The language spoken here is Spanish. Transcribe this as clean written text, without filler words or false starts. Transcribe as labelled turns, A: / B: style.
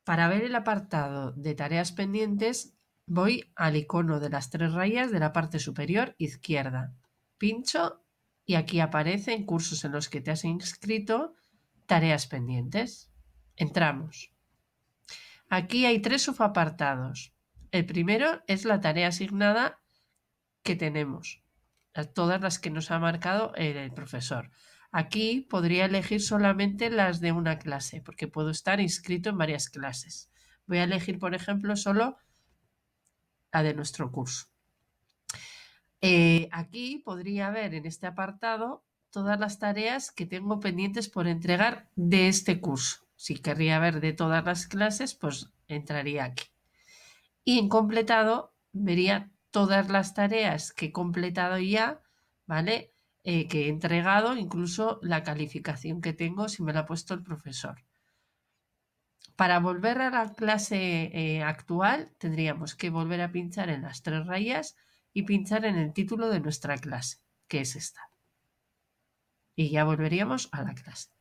A: Para ver el apartado de tareas pendientes, voy al icono de las 3 rayas de la parte superior izquierda. Pincho y aquí aparecen cursos en los que te has inscrito, tareas pendientes. Entramos. Aquí hay 3 subapartados. El primero es la tarea asignada que tenemos, todas las que nos ha marcado el profesor. Aquí podría elegir solamente las de una clase, porque puedo estar inscrito en varias clases. Voy a elegir, por ejemplo, solo la de nuestro curso. Aquí podría ver en este apartado todas las tareas que tengo pendientes por entregar de este curso. Si querría ver de todas las clases, pues entraría aquí. Y en completado vería todas las tareas que he completado ya, ¿vale? Que he entregado, incluso la calificación que tengo si me la ha puesto el profesor. Para volver a la clase actual tendríamos que volver a pinchar en las 3 rayas y pinchar en el título de nuestra clase, que es esta. Y ya volveríamos a la clase.